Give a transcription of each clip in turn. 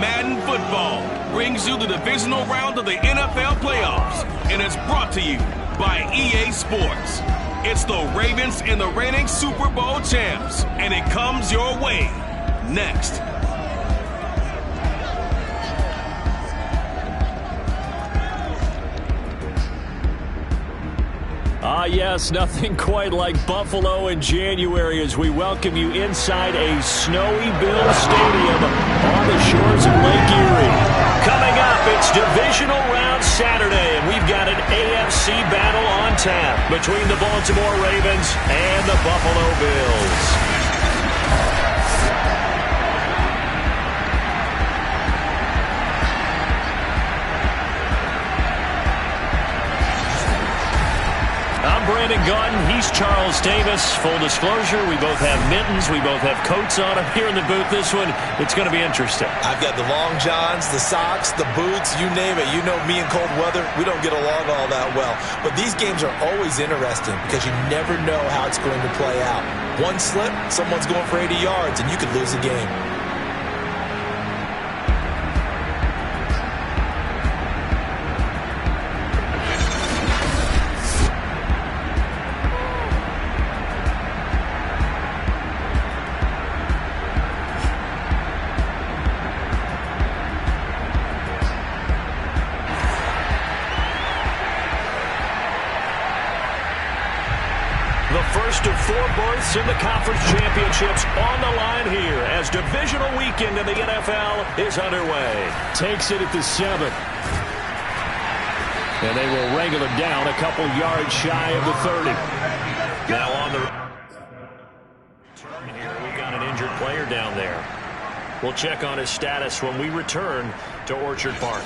Madden Football brings you the divisional round of the NFL playoffs, and it's brought to you by EA Sports. It's the Ravens and the reigning Super Bowl champs, and it comes your way next. Yes, nothing quite like Buffalo in January as we welcome you inside a snowy Bill Stadium on the shores of Lake Erie. Coming up, it's divisional round Saturday, and we've got an AFC battle on tap between the Baltimore Ravens and the Buffalo Bills. Brandon Gaudin, he's Charles Davis. Full disclosure, we both have mittens, we both have coats on up here in the booth. This one, it's going to be interesting. I've got the long johns, the socks, the boots, you name it. You know me in cold weather, we don't get along all that well. But these games are always interesting because you never know how it's going to play out. One slip, someone's going for 80 yards, and you could lose a game. First of 4 berths in the conference championships on the line here as divisional weekend in the NFL is underway. Takes it at the 7. And they will wrangle him down a couple yards shy of the 30. Now on the turn here, we've got an injured player down there. We'll check on his status when we return to Orchard Park.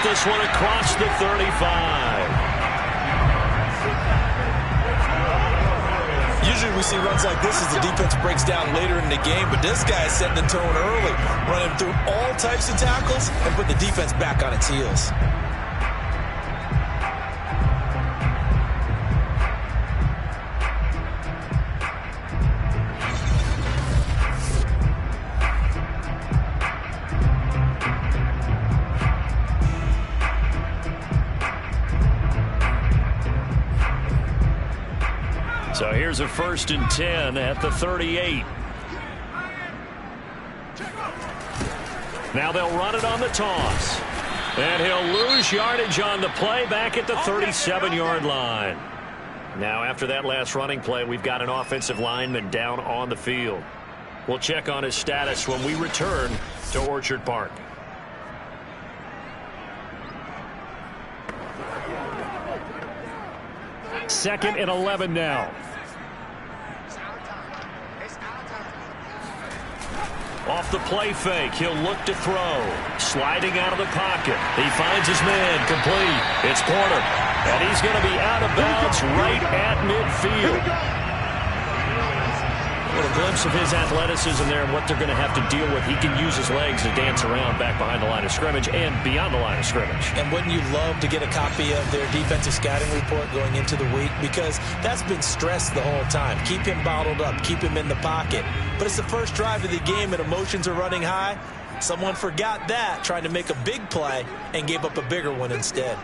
This one across the 35. Usually we see runs like this as the defense breaks down later in the game, but this guy is setting the tone early, running through all types of tackles and put the defense back on its heels. So here's a 1st and 10 at the 38. Now they'll run it on the toss. And he'll lose yardage on the play back at the 37-yard line. Now after that last running play, we've got an offensive lineman down on the field. We'll check on his status when we return to Orchard Park. Second and 11 now. Off the play fake, he'll look to throw. Sliding out of the pocket. He finds his man, complete. It's Porter. And he's going to be out of bounds right at midfield. What a glimpse of his athleticism there and what they're going to have to deal with. He can use his legs to dance around back behind the line of scrimmage and beyond the line of scrimmage. And wouldn't you love to get a copy of their defensive scouting report going into the week? Because that's been stressed the whole time. Keep him bottled up. Keep him in the pocket. But it's the first drive of the game and emotions are running high. Someone forgot that, trying to make a big play, and gave up a bigger one instead.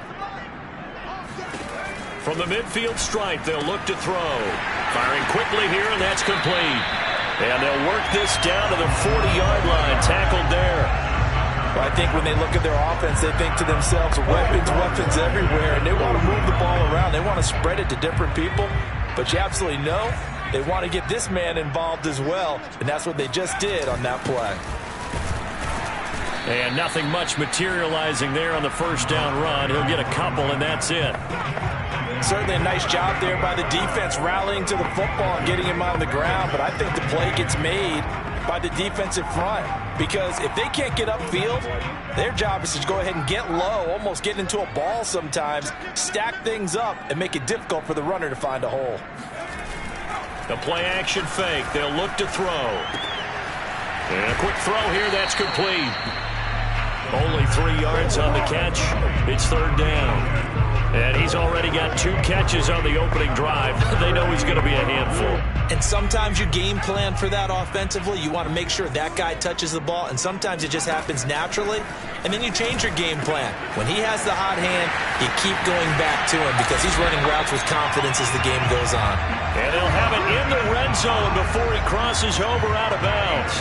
From the midfield stripe, they'll look to throw. Firing quickly here, and that's complete. And they'll work this down to the 40-yard line, tackled there. Well, I think when they look at their offense, they think to themselves, weapons everywhere, and they want to move the ball around. They want to spread it to different people, but you absolutely know they want to get this man involved as well, and that's what they just did on that play. And nothing much materializing there on the first down run. He'll get a couple, and that's it. Certainly a nice job there by the defense rallying to the football and getting him on the ground, but I think the play gets made by the defensive front, because if they can't get upfield, their job is to go ahead and get low, almost get into a ball sometimes, stack things up, and make it difficult for the runner to find a hole. The play-action fake. They'll look to throw. And a quick throw here. That's complete. Only 3 yards on the catch. It's third down. And he's already got 2 catches on the opening drive. They know he's going to be a handful. And sometimes you game plan for that offensively. You want to make sure that guy touches the ball, and sometimes it just happens naturally. And then you change your game plan. When he has the hot hand, you keep going back to him because he's running routes with confidence as the game goes on. And they'll have it in the red zone before he crosses over out of bounds.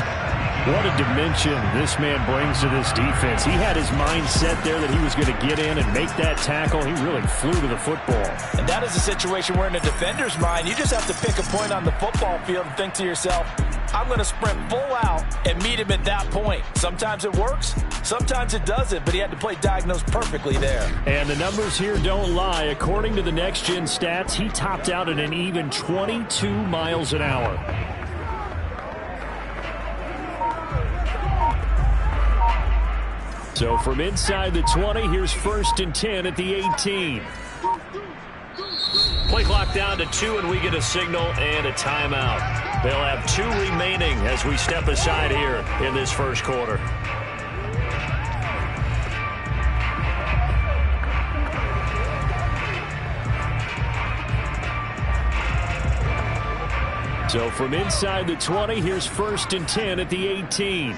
What a dimension this man brings to this defense. He had his mind set there that he was going to get in and make that tackle. He really flew to the football. And that is a situation where in a defender's mind, you just have to pick a point on the football field and think to yourself, I'm going to sprint full out and meet him at that point. Sometimes it works, sometimes it doesn't, but he had to play diagnosed perfectly there. And the numbers here don't lie. According to the Next Gen stats, he topped out at an even 22 miles an hour. So from inside the 20, here's 1st and 10 at the 18. Play clock down to 2, and we get a signal and a timeout. They'll have 2 remaining as we step aside here in this first quarter. So from inside the 20, here's 1st and 10 at the 18.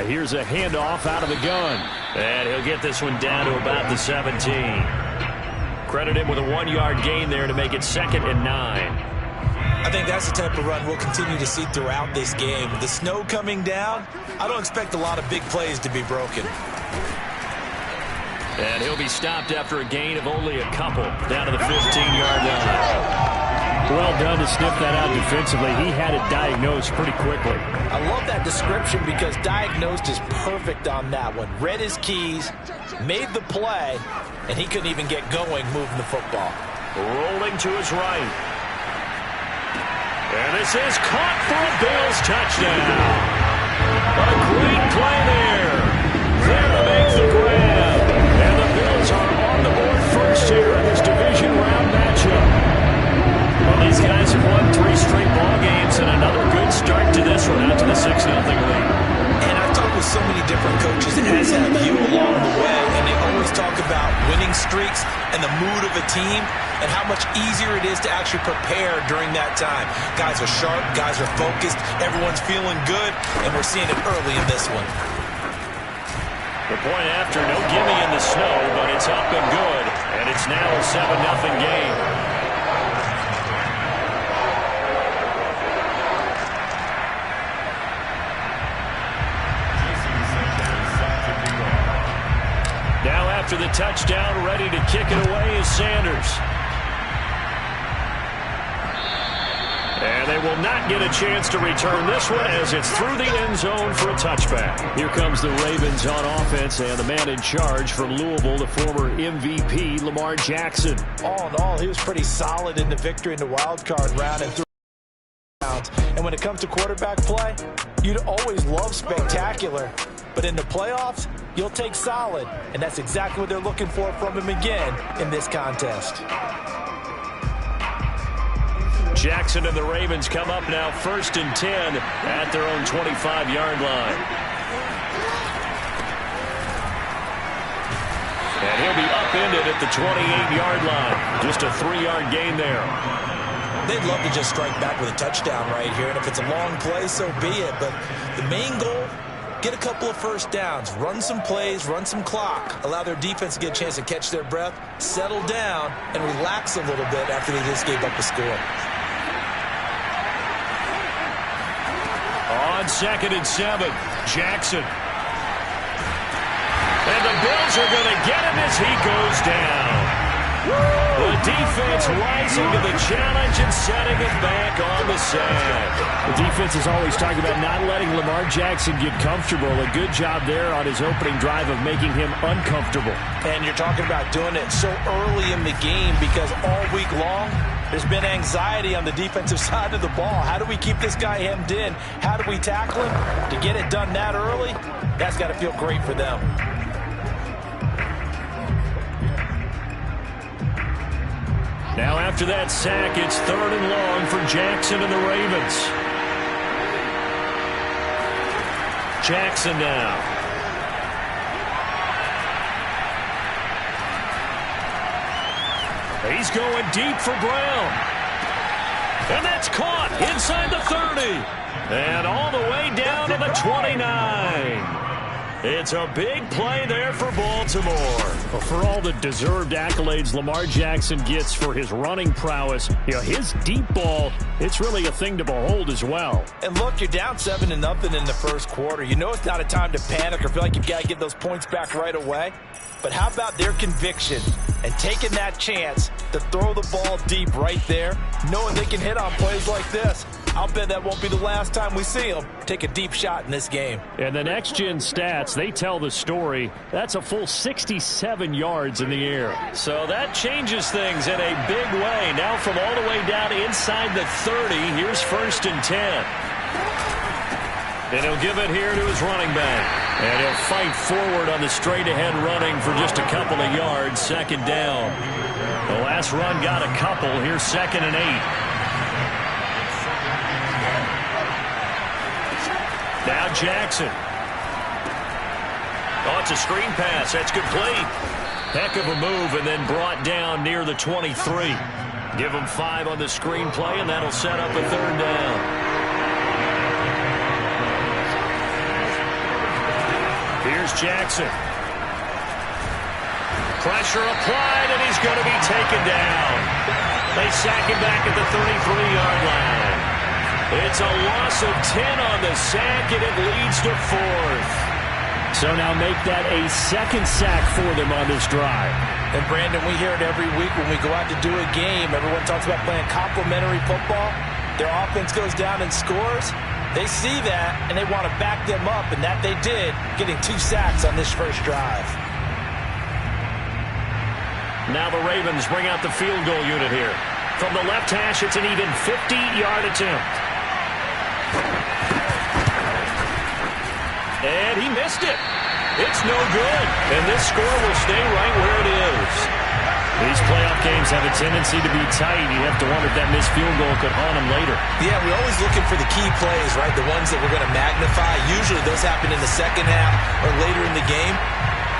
Here's a handoff out of the gun. And he'll get this one down to about the 17. Credit him with a 1-yard gain there to make it 2nd and 9. I think that's the type of run we'll continue to see throughout this game. With the snow coming down, I don't expect a lot of big plays to be broken. And he'll be stopped after a gain of only a couple down to the 15-yard line. Well done to sniff that out defensively. He had it diagnosed pretty quickly. I love that description because diagnosed is perfect on that one. Read his keys, made the play, and he couldn't even get going moving the football. Rolling to his right. And this is caught for a Bills touchdown. A great play there. There to make the grab. And the Bills are on the board first here in this division round matchup. Well, these guys have won 3 straight ball games, and another good start to this one, out to the 6-0 lead. And I've talked with so many different coaches, as have you along the way, and they always talk about winning streaks and the mood of a team and how much easier it is to actually prepare during that time. Guys are sharp, guys are focused, everyone's feeling good, and we're seeing it early in this one. The point after, no gimme in the snow, but it's up and good, and it's now a 7-0 game. Now after the touchdown, ready to kick it away is Sanders. And they will not get a chance to return this one as it's through the end zone for a touchback. Here comes the Ravens on offense, and the man in charge from Louisville, the former MVP, Lamar Jackson. All in all, he was pretty solid in the victory in the wild card round and threw rounds. And when it comes to quarterback play, you'd always love spectacular. But in the playoffs, you'll take solid. And that's exactly what they're looking for from him again in this contest. Jackson and the Ravens come up now 1st and 10 at their own 25-yard line. And he'll be upended at the 28-yard line. Just a 3-yard gain there. They'd love to just strike back with a touchdown right here. And if it's a long play, so be it. But the main goal, get a couple of first downs, run some plays, run some clock, allow their defense to get a chance to catch their breath, settle down, and relax a little bit after they just gave up a score. On 2nd and 7, Jackson. And the Bills are going to get him as he goes down. The defense rising to the challenge and setting it back on the sand. The defense is always talking about not letting Lamar Jackson get comfortable. A good job there on his opening drive of making him uncomfortable. And you're talking about doing it so early in the game because all week long, There's been anxiety on the defensive side of the ball. How do we keep this guy hemmed in? How do we tackle him? To get it done that early, that's got to feel great for them. Now after that sack, it's 3rd and long for Jackson and the Ravens. Jackson now. He's going deep for Brown. And that's caught inside the 30. And all the way down to the 29. It's a big play there for Baltimore. Well, for all the deserved accolades Lamar Jackson gets for his running prowess, his deep ball, it's really a thing to behold as well. And look, you're down 7-0 in the first quarter. You know it's not a time to panic or feel like you've got to get those points back right away. But how about their conviction and taking that chance to throw the ball deep right there, knowing they can hit on plays like this? I'll bet that won't be the last time we see them take a deep shot in this game. And the next-gen stats, they tell the story. That's a full 67 yards in the air. So that changes things in a big way. Now from all the way down inside the 30, here's 1st and 10. And he'll give it here to his running back. And he'll fight forward on the straight-ahead running for just a couple of yards. 2nd down. The last run got a couple. Here's 2nd and 8. Now Jackson. Oh, it's a screen pass. That's complete. Heck of a move, and then brought down near the 23. Give him 5 on the screen play, and that'll set up a 3rd down. Here's Jackson. Pressure applied, and he's going to be taken down. They sack him back at the 33-yard line. It's a loss of 10 on the sack, and it leads to 4th. So now make that a 2nd sack for them on this drive. And, Brandon, we hear it every week when we go out to do a game. Everyone talks about playing complementary football. Their offense goes down and scores. They see that, and they want to back them up, and that they did, getting 2 sacks on this first drive. Now the Ravens bring out the field goal unit here. From the left hash, it's an even 50-yard attempt. And he missed it. It's no good. And this score will stay right where it is. These playoff games have a tendency to be tight. You have to wonder if that missed field goal could haunt them later. Yeah, we're always looking for the key plays, right? The ones that we're going to magnify. Usually those happen in the second half or later in the game.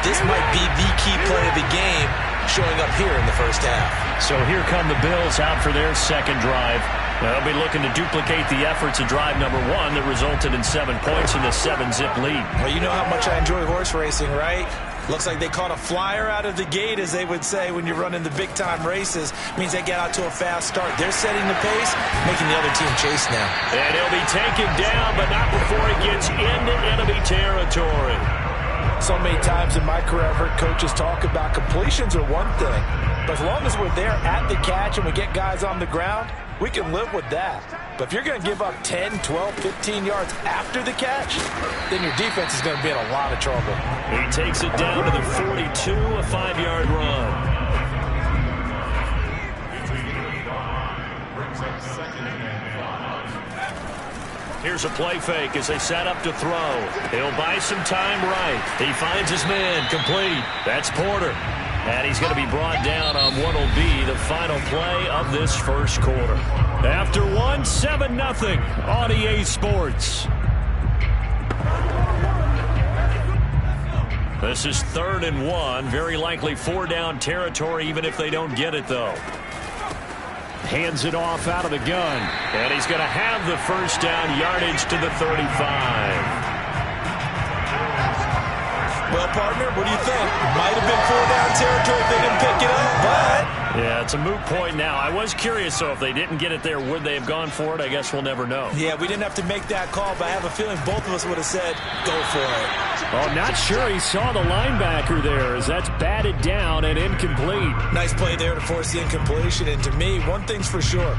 This might be the key play of the game showing up here in the first half. So here come the Bills out for their 2nd drive. They'll be looking to duplicate the efforts of drive number 1 that resulted in 7 points in the 7-zip lead. Well, you know how much I enjoy horse racing, right? Looks like they caught a flyer out of the gate, as they would say when you're running the big-time races. Means they get out to a fast start. They're setting the pace, making the other team chase now. And he'll be taken down, but not before he gets into enemy territory. So many times in my career, I've heard coaches talk about completions are one thing. But as long as we're there at the catch and we get guys on the ground, we can live with that. But if you're going to give up 10, 12, 15 yards after the catch, then your defense is going to be in a lot of trouble. He takes it down to the 42, a 5-yard run. Here's a play fake as they set up to throw. He'll buy some time right. He finds his man, complete. That's Porter. And he's going to be brought down on what will be the final play of this first quarter. After 7-0 on EA Sports. This is 3rd and 1. Very likely 4-down territory, even if they don't get it, though. Hands it off out of the gun. And he's going to have the first down, yardage to the 35. Well, partner, what do you think? Might have been 4-down territory if they didn't pick it up, but... Yeah, it's a moot point now. I was curious, so if they didn't get it there, would they have gone for it? I guess we'll never know. Yeah, we didn't have to make that call, but I have a feeling both of us would have said, go for it. Oh, not sure he saw the linebacker there as that's batted down and incomplete. Nice play there to force the incompletion, and to me, one thing's for sure.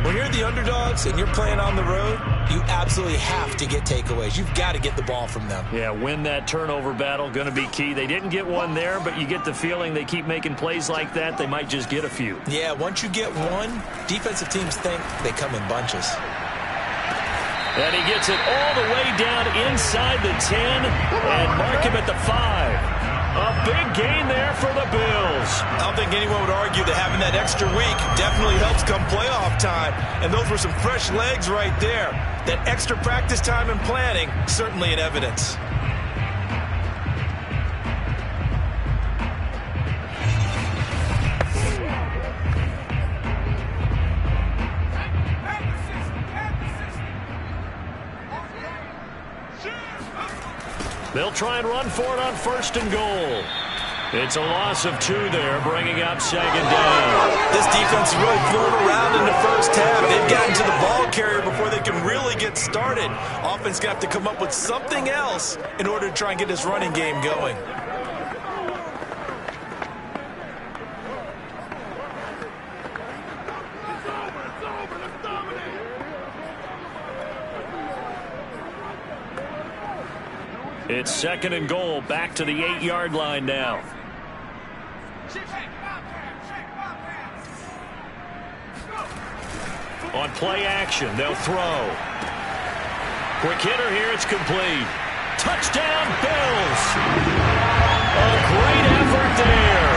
When you're the underdogs and you're playing on the road, you absolutely have to get takeaways. You've got to get the ball from them. Yeah, win that turnover battle, going to be key. They didn't get one there, but you get the feeling they keep making plays like that. They might just get a few. Yeah, once you get one, defensive teams think they come in bunches. And he gets it all the way down inside the 10 and mark him at the 5. A big gain there for the Bills. I don't think anyone would argue that having that extra week definitely helps come playoff time. And those were some fresh legs right there. That extra practice time and planning, certainly in evidence. They'll try and run for it on 1st and goal. It's a loss of 2 there, bringing up 2nd down. This defense is really fooling around in the first half. They've gotten to the ball carrier before they can really get started. Offense got to come up with something else in order to try and get this running game going. It's 2nd and goal, back to the 8-yard line now. On play action, they'll throw. Quick hitter here, it's complete. Touchdown, Bills! A great effort there.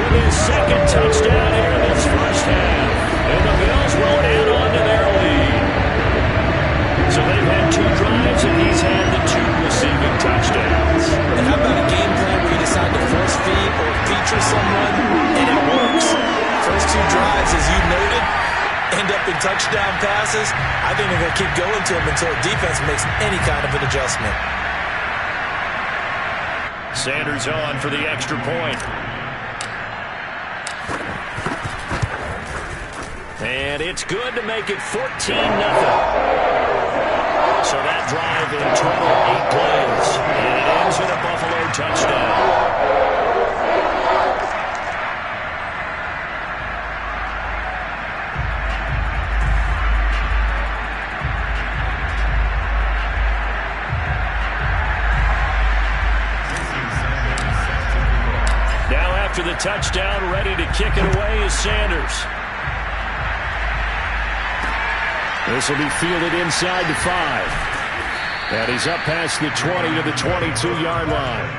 With his 2nd touchdown here in this first half. And the Bills will add on to their lead. So they've had 2 drives, and he's had the 2 receiving touchdowns. And how about a game plan where you decide to force feed or feature someone, and it works? First 2 drives, as you noted, end up in touchdown passes. I think they're going to keep going to them until the defense makes any kind of an adjustment. Sanders on for the extra point. And it's good to make it 14-0. So that drive in total 8 plays. And it ends in a Buffalo touchdown. Now after the touchdown, ready to kick it away is Sanders. This will be fielded inside the 5. And he's up past the 20 to the 22-yard line.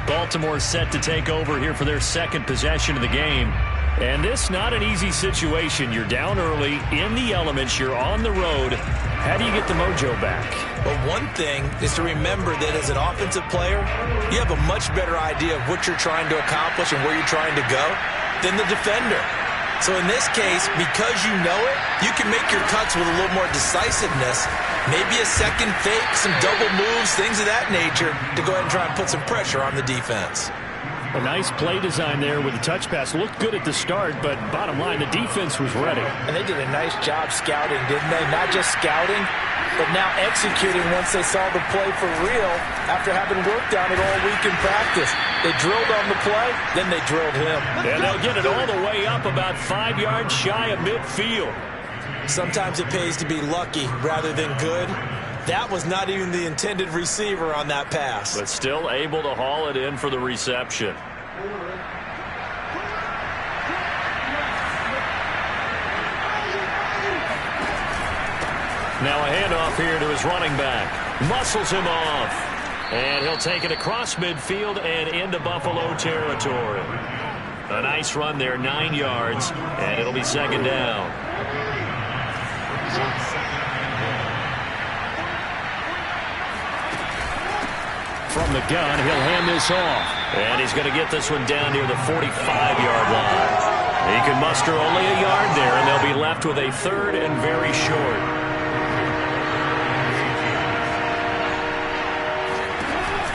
Baltimore set to take over here for their 2nd possession of the game. And this not an easy situation. You're down early, in the elements, you're on the road. How do you get the mojo back? Well, one thing is to remember that as an offensive player, you have a much better idea of what you're trying to accomplish and where you're trying to go than the defender. So in this case, because you know it, you can make your cuts with a little more decisiveness. Maybe a second fake, some double moves, things of that nature to go ahead and try and put some pressure on the defense. A nice play design there with the touch pass. Looked good at the start, but bottom line, the defense was ready. And they did a nice job scouting, didn't they? Not just scouting, but now executing once they saw the play for real after having worked on it all week in practice. They drilled on the play, then they drilled him. And they'll get it all the way up about 5 yards shy of midfield. Sometimes it pays to be lucky rather than good. That was not even the intended receiver on that pass. But still able to haul it in for the reception. Now a handoff here to his running back. Muscles him off. And he'll take it across midfield and into Buffalo territory. A nice run there, 9 yards, and it'll be 2nd down. From the gun, he'll hand this off. And he's going to get this one down near the 45-yard line. He can muster only a yard there, and they'll be left with a 3rd and very short.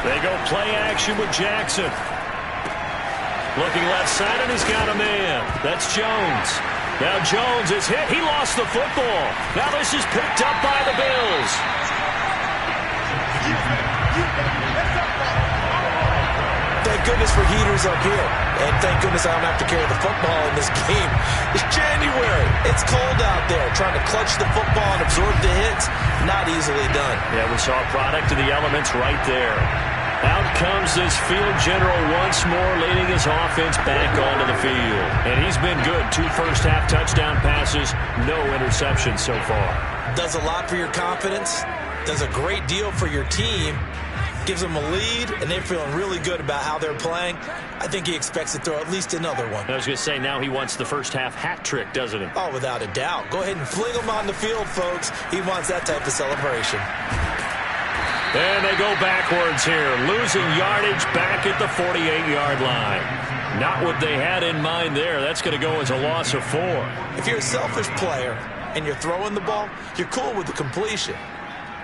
They go play action with Jackson. Looking left side, and he's got a man. That's Jones. Now Jones is hit. He lost the football. Now this is picked up by the Bills. Thank goodness for heaters up here. And thank goodness I don't have to carry the football in this game. It's January. It's cold out there. Trying to clutch the football and absorb the hits, not easily done. Yeah, we saw a product of the elements right there. Out comes this field general once more, leading his offense back onto the field. And he's been good. 2 first-half touchdown passes, no interceptions so far. Does a lot for your confidence, does a great deal for your team, gives them a lead, and they're feeling really good about how they're playing. I think he expects to throw at least another one. I was going to say, now he wants the first-half hat trick, doesn't he? Oh, without a doubt. Go ahead and fling him on the field, folks. He wants that type of celebration. And they go backwards here, losing yardage back at the 48-yard line. Not what they had in mind there. That's going to go as a loss of 4. If you're a selfish player and you're throwing the ball, you're cool with the completion.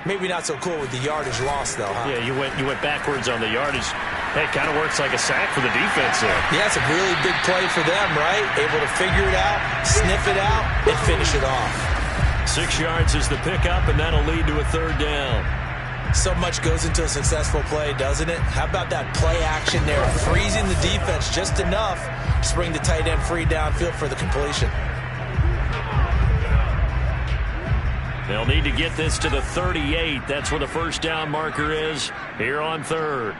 Maybe not so cool with the yardage loss, though, huh? Yeah, you went backwards on the yardage. Hey, it kind of works like a sack for the defense there. Yeah, it's a really big play for them, right? Able to figure it out, sniff it out, and finish it off. 6 yards is the pickup, and that'll lead to a 3rd down. So much goes into a successful play, doesn't it? How about that play action there, freezing the defense just enough to bring the tight end free downfield for the completion. They'll need to get this to the 38. That's where the first down marker is here on 3rd.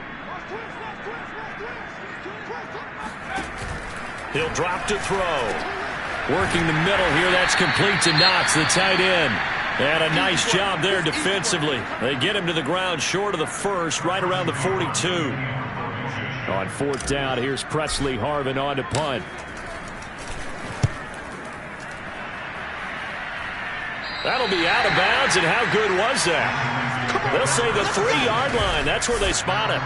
He'll drop to throw. Working the middle here. That's complete to Knox, the tight end. And a nice job there defensively. They get him to the ground short of the first, right around the 42. On 4th down, here's Presley Harvin on to punt. That'll be out of bounds, and how good was that? They'll say the 3-yard line. That's where they spot him.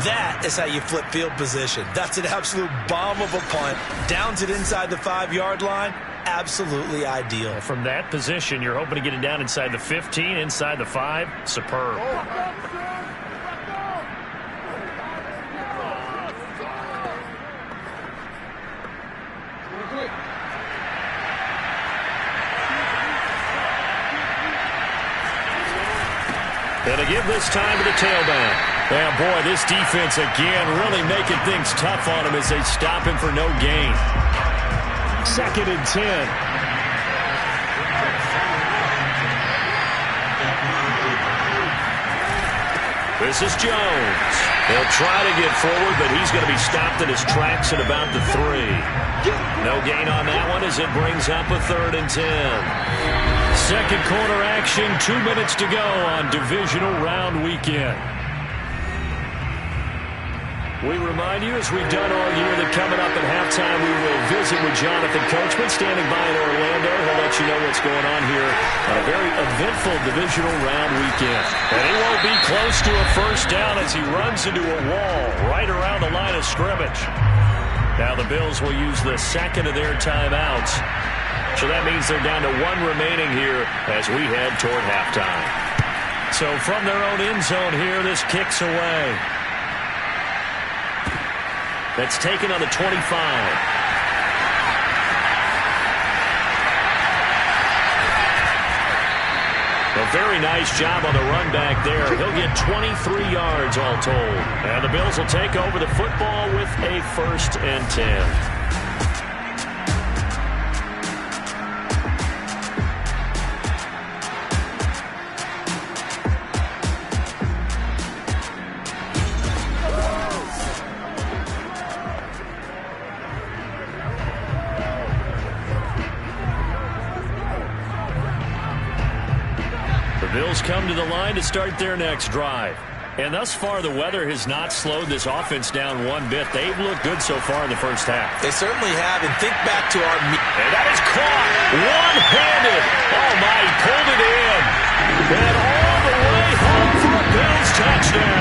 That is how you flip field position. That's an absolute bomb of a punt. Downs it inside the 5-yard line. Absolutely ideal. From that position, you're hoping to get it down inside the 15, inside the 5. Superb. And to give this time to the tailback. Yeah, boy, this defense again really making things tough on him as they stop him for no gain. 2nd and 10. This is Jones. He'll try to get forward, but he's going to be stopped in his tracks at about the 3. No gain on that one as it brings up a 3rd and 10. 2nd quarter action, 2 minutes to go on divisional round weekend. We remind you, as we've done all year, that coming up at halftime, we will visit with Jonathan Coachman, standing by in Orlando. He'll let you know what's going on here on a very eventful divisional round weekend. And he won't be close to a first down as he runs into a wall right around the line of scrimmage. Now the Bills will use the 2nd of their timeouts. So that means they're down to 1 remaining here as we head toward halftime. So from their own end zone here, this kicks away. That's taken on the 25. A very nice job on the run back there. He'll get 23 yards all told. And the Bills will take over the football with a 1st and 10. Bills come to the line to start their next drive. And thus far, the weather has not slowed this offense down one bit. They've looked good so far in the first half. They certainly have. And think back to our... And that is caught one-handed. Oh, my, he pulled it in. And all the way home for a Bills touchdown.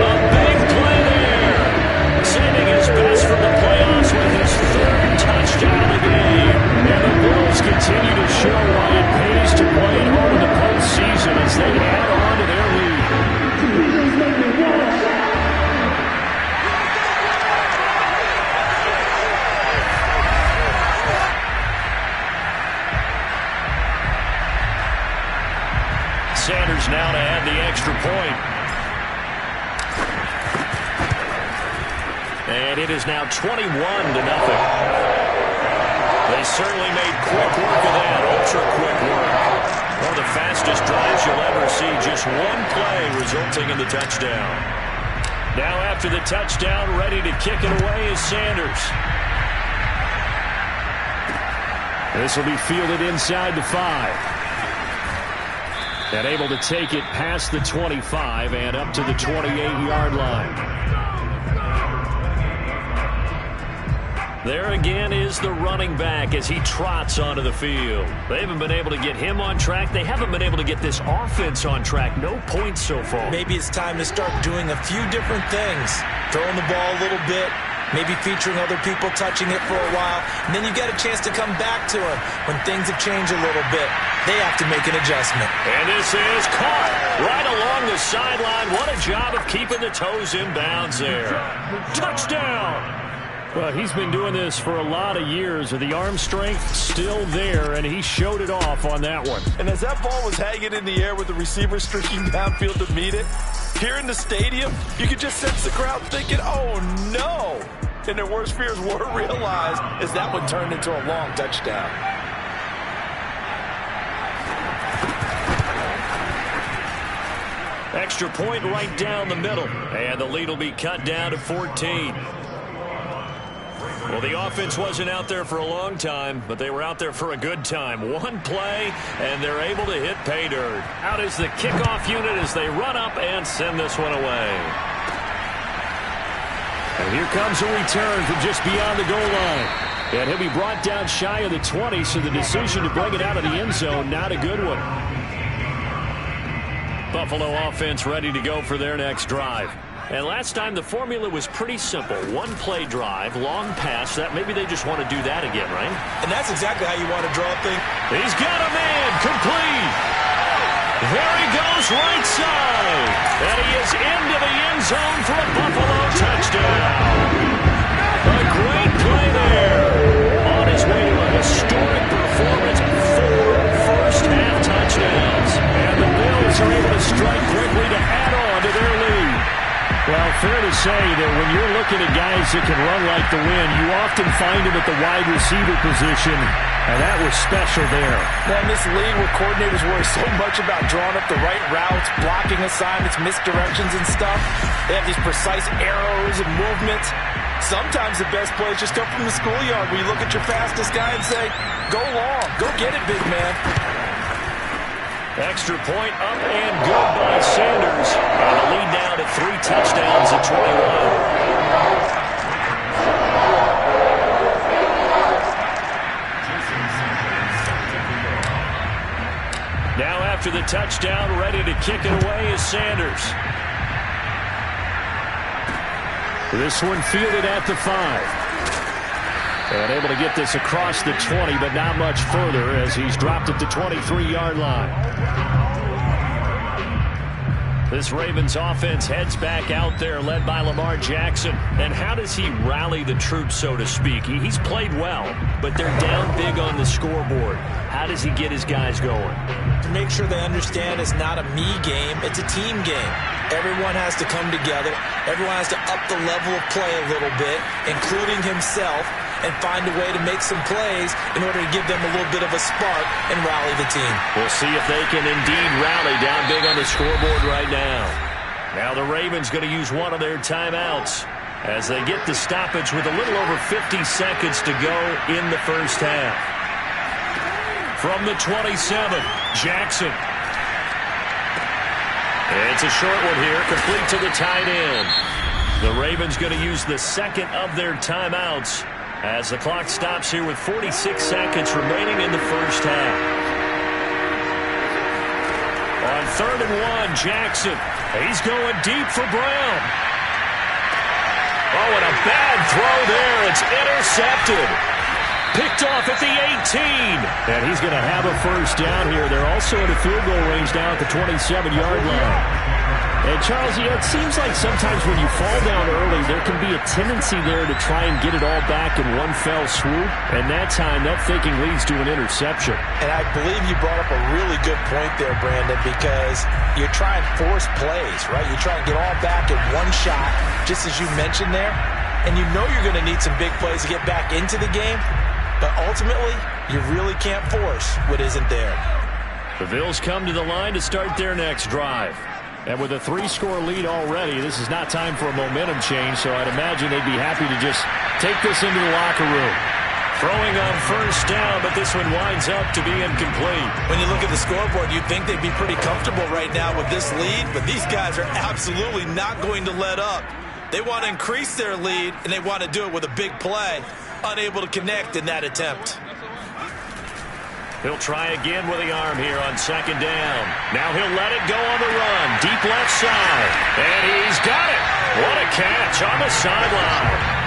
A big play there. Saving his best for the playoffs with his 3rd touchdown of the game. And the Bills continue to show why it pays to play at home in the postseason as they add on to their lead. Sanders now to add the extra point. And it is now 21-0. They certainly made quick work of that, ultra quick work. One of the fastest drives you'll ever see. Just one play resulting in the touchdown. Now after the touchdown, ready to kick it away is Sanders. This will be fielded inside the 5. And able to take it past the 25 and up to the 28-yard line. There again is the running back as he trots onto the field. They haven't been able to get him on track. They haven't been able to get this offense on track. No points so far. Maybe it's time to start doing a few different things. Throwing the ball a little bit. Maybe featuring other people touching it for a while. And then you get a chance to come back to him when things have changed a little bit. They have to make an adjustment. And this is caught right along the sideline. What a job of keeping the toes in bounds there. Touchdown! Well, he's been doing this for a lot of years with the arm strength still there, and he showed it off on that one. And as that ball was hanging in the air with the receiver streaking downfield to meet it, here in the stadium, you could just sense the crowd thinking, oh, no. And their worst fears were realized as that one turned into a long touchdown. Extra point right down the middle, and the lead will be cut down to 14. Well, the offense wasn't out there for a long time, but they were out there for a good time. One play, and they're able to hit pay dirt. Out is the kickoff unit as they run up and send this one away. And here comes a return from just beyond the goal line. And he'll be brought down shy of the 20, so the decision to bring it out of the end zone, not a good one. Buffalo offense ready to go for their next drive. And last time the formula was pretty simple. One-play drive, long pass. That maybe they just want to do that again, right? And that's exactly how you want to draw things. He's got a man, complete. There he goes, right side. And he is into the end zone for a Buffalo touchdown. A great play there. On his way to a historic performance, 4 first-half touchdowns. And the Bills are able to strike quickly to add on to their lead. Well, fair to say that when you're looking at guys that can run like the wind, you often find them at the wide receiver position, and that was special there. Now, in this league where coordinators worry so much about drawing up the right routes, blocking assignments, misdirections and stuff, they have these precise arrows and movements. Sometimes the best plays just come from the schoolyard where you look at your fastest guy and say, go long, go get it, big man. Extra point up and good by Sanders. And the lead now to 3 touchdowns at 21. Now after the touchdown, ready to kick it away is Sanders. This one fielded at the 5. And able to get this across the 20, but not much further as he's dropped at the 23-yard line. This Ravens offense heads back out there, led by Lamar Jackson. And how does he rally the troops, so to speak? He's played well, but they're down big on the scoreboard. How does he get his guys going? To make sure they understand it's not a me game, it's a team game. Everyone has to come together. Everyone has to up the level of play a little bit, including himself, and find a way to make some plays in order to give them a little bit of a spark and rally the team. We'll see if they can indeed rally down big on the scoreboard right now. Now the Ravens going to use one of their timeouts as they get the stoppage with a little over 50 seconds to go in the first half. From the 27, Jackson. It's a short one here, complete to the tight end. The Ravens going to use the second of their timeouts as the clock stops here with 46 seconds remaining in the first half. On 3rd and 1, Jackson. He's going deep for Brown. Oh, and a bad throw there. It's intercepted. Picked off at the 18. And he's going to have a first down here. They're also in a field goal range now at the 27-yard line. And, Charles, it seems like sometimes when you fall down early, there can be a tendency there to try and get it all back in one fell swoop. And that time, that thinking leads to an interception. And I believe you brought up a really good point there, Brandon, because you're trying to force plays, right? You try and get all back in one shot, just as you mentioned there. And you know you're going to need some big plays to get back into the game. But ultimately, you really can't force what isn't there. The Bills come to the line to start their next drive. And with a 3-score lead already, this is not time for a momentum change, so I'd imagine they'd be happy to just take this into the locker room. Throwing on first down, but this one winds up to be incomplete. When you look at the scoreboard, you'd think they'd be pretty comfortable right now with this lead, but these guys are absolutely not going to let up. They want to increase their lead, and they want to do it with a big play. Unable to connect in that attempt. He'll try again with the arm here on second down. Now he'll let it go on the run. Deep left side. And he's got it. What a catch on the sideline.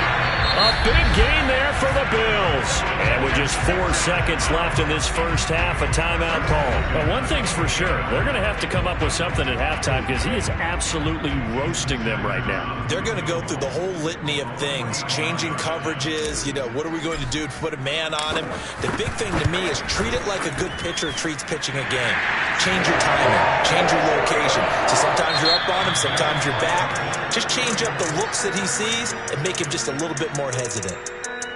A big gain there for the Bills. And with just 4 seconds left in this first half, a timeout call. Well, one thing's for sure. They're going to have to come up with something at halftime because he is absolutely roasting them right now. They're going to go through the whole litany of things, changing coverages, what are we going to do to put a man on him? The big thing to me is treat it like a good pitcher treats pitching a game. Change your timing, change your location. So sometimes you're up on him, sometimes you're back. Just change up the looks that he sees and make him just a little bit more hesitant.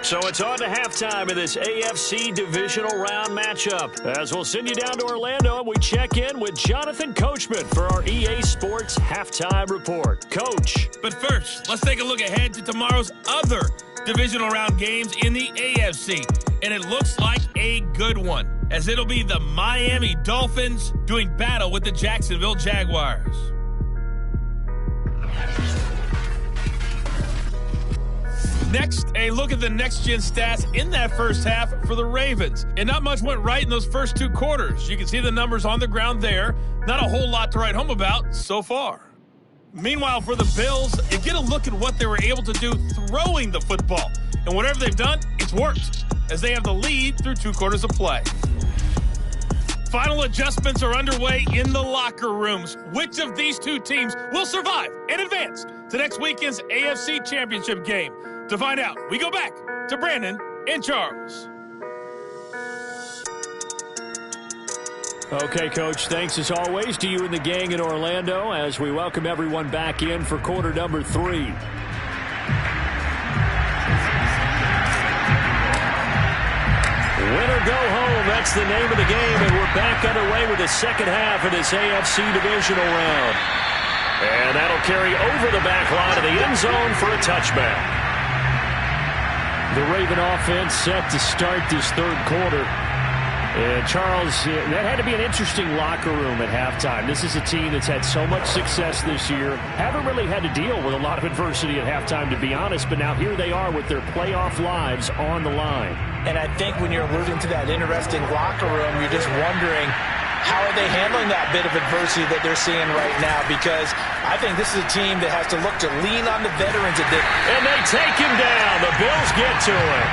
So it's on to halftime of this AFC divisional round matchup. As we'll send you down to Orlando and we check in with Jonathan Coachman for our EA Sports Halftime Report. Coach. But first, let's take a look ahead to tomorrow's other divisional round games in the AFC. And it looks like a good one, as it'll be the Miami Dolphins doing battle with the Jacksonville Jaguars. Next, a look at the next-gen stats in that first half for the Ravens. And not much went right in those first 2 quarters. You can see the numbers on the ground there. Not a whole lot to write home about so far. Meanwhile, for the Bills, you get a look at what they were able to do throwing the football. And whatever they've done, it's worked, as they have the lead through 2 quarters of play. Final adjustments are underway in the locker rooms. Which of these 2 teams will survive and advance to next weekend's AFC Championship game? To find out, we go back to Brandon and Charles. Okay, Coach, thanks as always to you and the gang in Orlando as we welcome everyone back in for quarter number 3. Win or go home, that's the name of the game, and we're back underway with the second half of this AFC divisional round. And that'll carry over the back line of the end zone for a touchback. The Raven offense set to start this third quarter. And Charles, that had to be an interesting locker room at halftime. This is a team that's had so much success this year. Haven't really had to deal with a lot of adversity at halftime, to be honest. But now here they are with their playoff lives on the line. And I think when you're alluding to that interesting locker room, you're just wondering, how are they handling that bit of adversity that they're seeing right now? Because I think this is a team that has to look to lean on the veterans. And they take him down. The Bills get to him.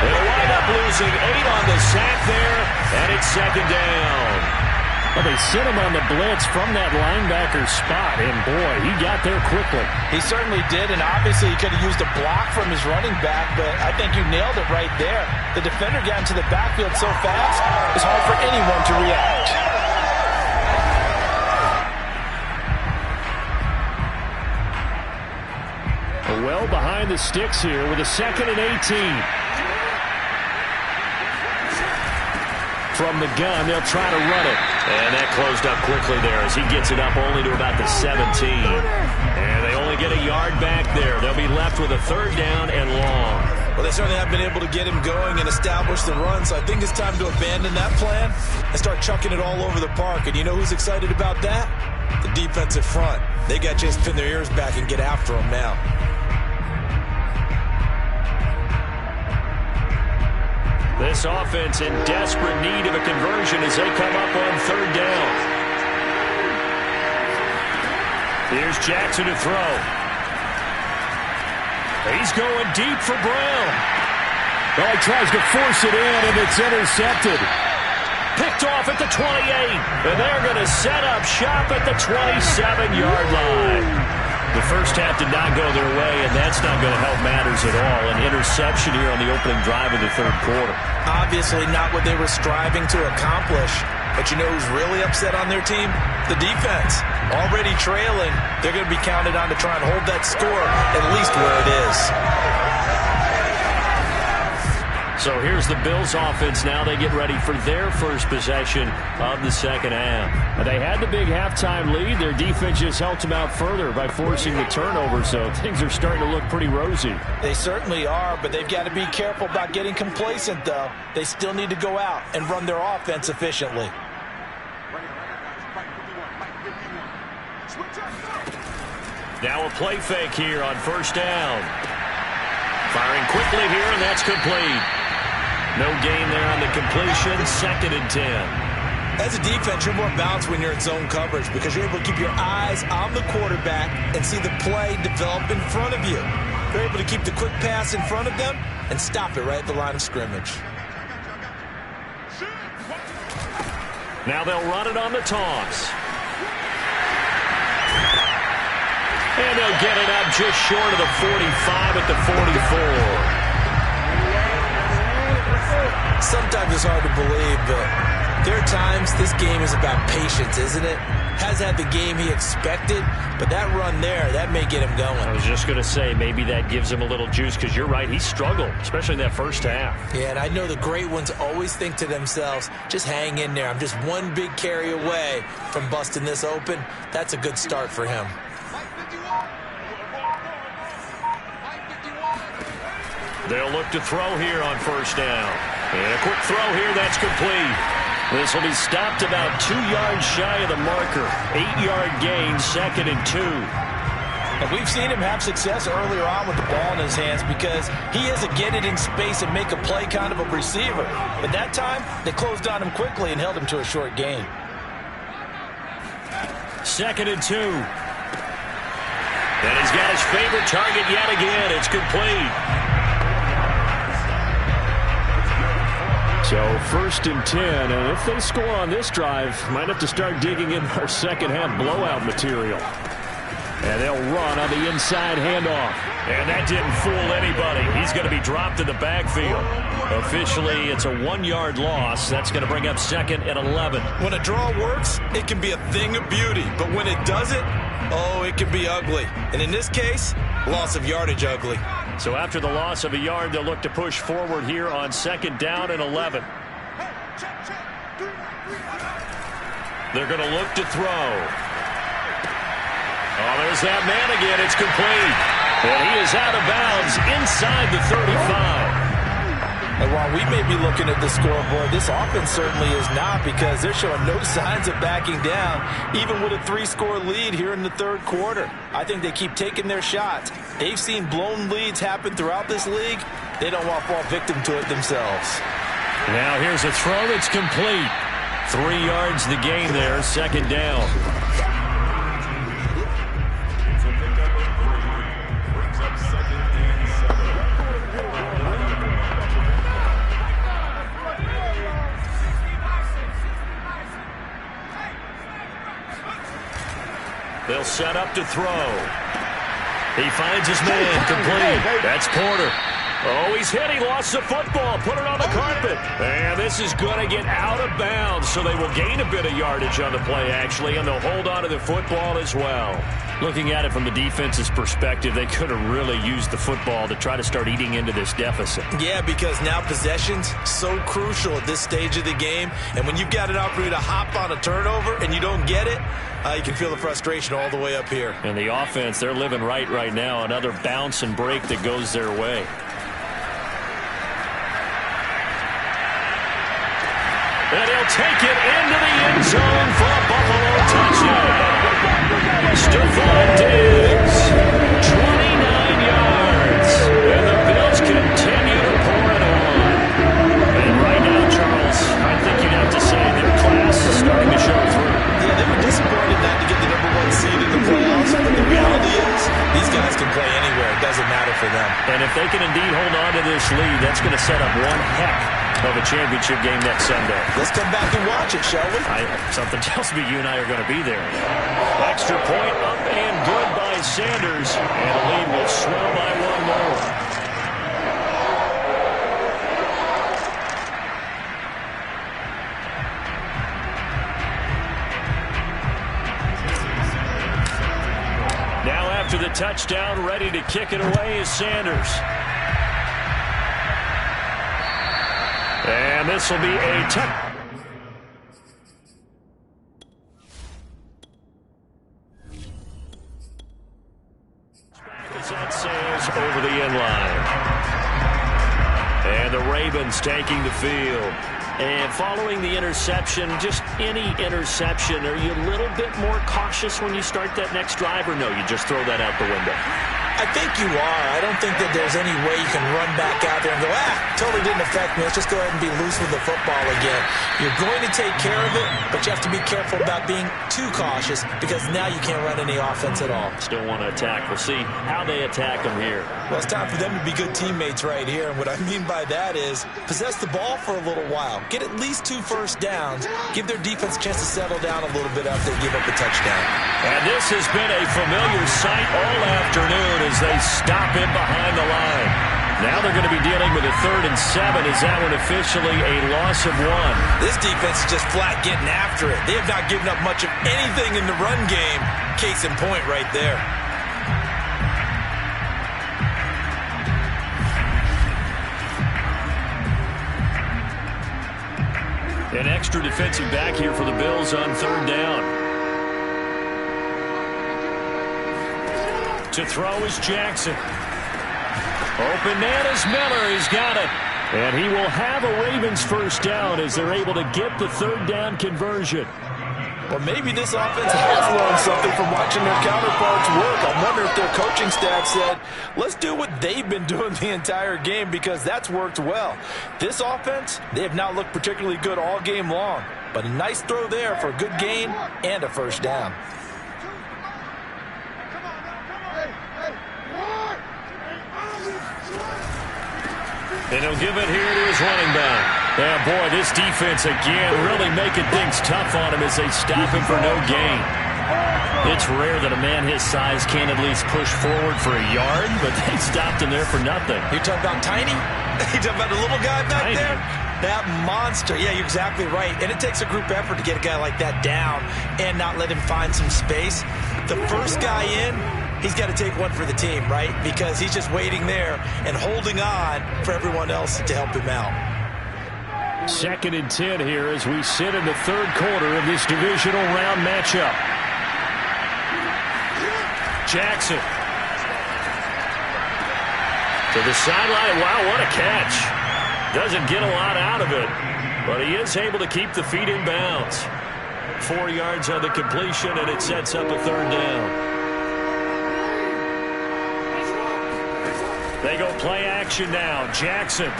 They'll wind up losing 8 on the sack there, and it's second down. Well, they sent him on the blitz from that linebacker spot, and boy, he got there quickly. He certainly did, and obviously he could have used a block from his running back, but I think you nailed it right there. The defender got into the backfield so fast, it's hard for anyone to react. Well behind the sticks here with a 2nd and 18. From the gun, they'll try to run it. And that closed up quickly there as he gets it up only to about the 17. And they only get a yard back there. They'll be left with a 3rd down and long. Well, they certainly have been able to get him going and establish the run, so I think it's time to abandon that plan and start chucking it all over the park. And you know who's excited about that? The defensive front. They got to just pin their ears back and get after him now. This offense in desperate need of a conversion as they come up on 3rd down. Here's Jackson to throw. He's going deep for Brown. Well, he tries to force it in, and it's intercepted. Picked off at the 28, and they're going to set up shop at the 27-yard line. The first half did not go their way, and that's not going to help matters at all. An interception here on the opening drive of the third quarter. Obviously not what they were striving to accomplish. But you know who's really upset on their team? The defense. Already trailing, they're going to be counted on to try and hold that score at least where it is. So here's the Bills offense now. They get ready for their first possession of the second half. They had the big halftime lead. Their defense just helped them out further by forcing the turnover, so things are starting to look pretty rosy. They certainly are, but they've got to be careful about getting complacent, though. They still need to go out and run their offense efficiently. Now a play fake here on first down. Firing quickly here, and that's complete. No gain there on the completion. 2nd and 10. As a defense, you're more balanced when you're in zone coverage because you're able to keep your eyes on the quarterback and see the play develop in front of you. You're able to keep the quick pass in front of them and stop it right at the line of scrimmage. Now they'll run it on the toss. And they'll get it up just short of the 45 at the 44. Sometimes it's hard to believe, but there are times this game is about patience, isn't it? Hasn't had the game he expected, but that run there, that may get him going. I was just going to say, maybe that gives him a little juice, because you're right, he struggled, especially in that first half. Yeah, and I know the great ones always think to themselves, just hang in there. I'm just one big carry away from busting this open. That's a good start for him. They'll look to throw here on first down. And a quick throw here, that's complete. This will be stopped about 2 yards shy of the marker. 8-yard gain, 2nd and 2. And we've seen him have success earlier on with the ball in his hands because he is a get it in space and make a play kind of a receiver. But that time, they closed on him quickly and held him to a short gain. 2nd and 2. And he's got his favorite target yet again. It's complete. So 1st and 10, and if they score on this drive, might have to start digging in our second half blowout material. And they'll run on the inside handoff. And that didn't fool anybody. He's going to be dropped in the backfield. Officially, it's a 1-yard loss. That's going to bring up 2nd and 11. When a draw works, it can be a thing of beauty. But when it doesn't, oh, it can be ugly. And in this case, loss of yardage ugly. So after the loss of a yard, they'll look to push forward here on 2nd down and 11. They're going to look to throw. Oh, there's that man again. It's complete. And he is out of bounds inside the 35. And while we may be looking at the scoreboard, this offense certainly is not because they're showing no signs of backing down, even with a 3-score lead here in the third quarter. I think they keep taking their shots. They've seen blown leads happen throughout this league. They don't want to fall victim to it themselves. Now here's a throw that's complete. 3 yards the gain there, 2nd down. They'll set up to throw. He finds his man, complete. That's Porter. Oh, he's hit. He lost the football. Put it on the carpet. And this is going to get out of bounds, so they will gain a bit of yardage on the play, actually, and they'll hold on to the football as well. Looking at it from the defense's perspective, they could have really used the football to try to start eating into this deficit. Yeah, because now possession's so crucial at this stage of the game, and when you've got an opportunity to hop on a turnover and you don't get it, you can feel the frustration all the way up here. And the offense, they're living right now. Another bounce and break that goes their way. And he'll take it into the end zone for a Buffalo touchdown. Stephon Diggs, 29 yards. And the Bills continue to pour it on. And right now, Charles, I think you'd have to say their class is starting to show through. Yeah, they were disappointed not to get the #1 seed in the playoffs, but the reality is these guys can play anywhere. It doesn't matter for them. And if they can indeed hold on to this lead, that's going to set up one heck of a championship game next Sunday. Let's come back and watch it, shall we? Something tells me you and I are going to be there. Extra point up and good by Sanders. And the lead will swell by 1 more. Now after the touchdown, ready to kick it away is Sanders. And this will be a touchdown. That sails over the end line. And the Ravens taking the field. And following the interception, just any interception, are you a little bit more cautious when you start that next drive, or no, you just throw that out the window? I think you are. I don't think that there's any way you can run back out there and go, totally didn't affect me. Let's just go ahead and be loose with the football again. You're going to take care of it, but you have to be careful about being too cautious because now you can't run any offense at all. Still want to attack. We'll see how they attack them here. Well, it's time for them to be good teammates right here. And what I mean by that is possess the ball for a little while. Get at least 2 first downs. Give their defense a chance to settle down a little bit after they give up a touchdown. And this has been a familiar sight all afternoon as they stop him behind the line. Now they're going to be dealing with a 3rd and 7. Is that one officially a loss of 1? This defense is just flat getting after it. They have not given up much of anything in the run game. Case in point right there. An extra defensive back here for the Bills on 3rd down. To throw is Jackson. Open man is Miller. He's got it. And he will have a Ravens first down as they're able to get the 3rd down conversion. Well, maybe this offense has learned something from watching their counterparts work. I wonder if their coaching staff said, let's do what they've been doing the entire game because that's worked well. This offense, they have not looked particularly good all game long. But a nice throw there for a good gain and a first down. And he'll give it here to his running back. Yeah, boy, this defense again really making things tough on him as they stop him for no gain. It's rare that a man his size can at least push forward for a yard, but they stopped him there for nothing. You're talking about tiny? You're talking about the little guy back there? That monster. Yeah, you're exactly right. And it takes a group effort to get a guy like that down and not let him find some space. The first guy in, he's got to take one for the team, right? Because he's just waiting there and holding on for everyone else to help him out. 2nd and 10 here as we sit in the 3rd quarter of this divisional round matchup. Jackson. To the sideline. Wow, what a catch. Doesn't get a lot out of it, but he is able to keep the feet in bounds. 4 yards on the completion, and it sets up a 3rd down. They go play action now. Jackson.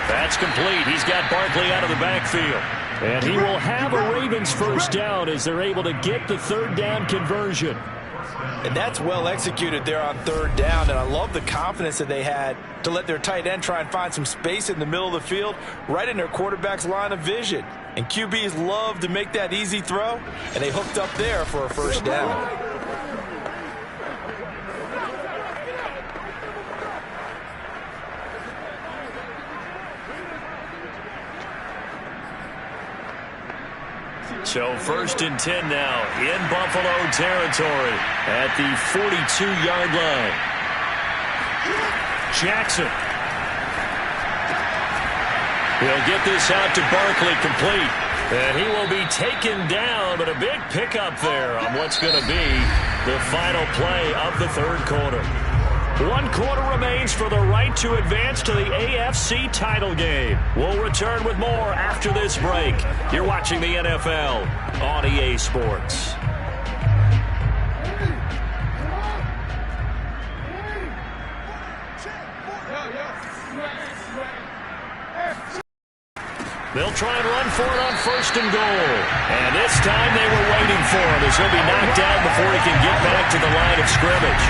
That's complete. He's got Barkley out of the backfield. And he will have a Ravens first down as they're able to get the 3rd down conversion. And that's well executed there on 3rd down. And I love the confidence that they had to let their tight end try and find some space in the middle of the field, right in their quarterback's line of vision. And QBs love to make that easy throw, and they hooked up there for a first down. So 1st and 10 now in Buffalo territory at the 42-yard line. Jackson. He'll get this out to Barkley complete. And he will be taken down, but a big pickup there on what's going to be the final play of the 3rd quarter. 1 quarter remains for the right to advance to the AFC title game. We'll return with more after this break. You're watching the NFL on EA Sports. They'll try and run for it on 1st and goal. And this time they were waiting for him as he'll be knocked down before he can get back to the line of scrimmage.